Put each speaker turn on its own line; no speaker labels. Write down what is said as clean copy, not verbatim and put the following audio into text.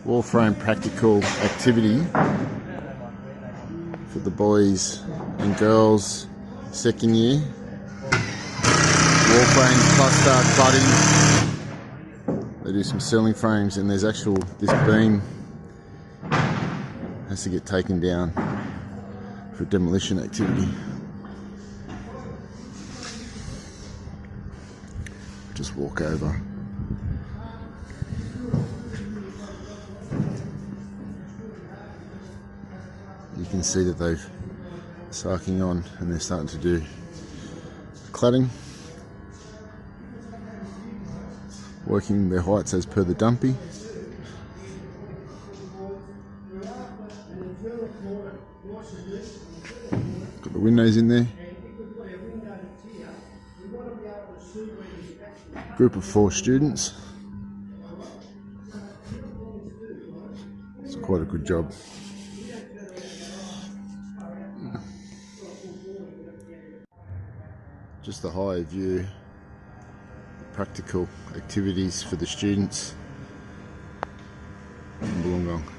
wall frame practical activity for the boys and girls second year. Wall frame cluster cladding. They do some ceiling frames, and there's actual, this beam has to get taken down for demolition activity. Just walk over. You can see that they've sarking on and they're starting to do cladding, working their heights as per the dumpy. Got the windows in there. Group of 4 students. It's quite a good job. Just the high view, practical activities for the students in Wollongong.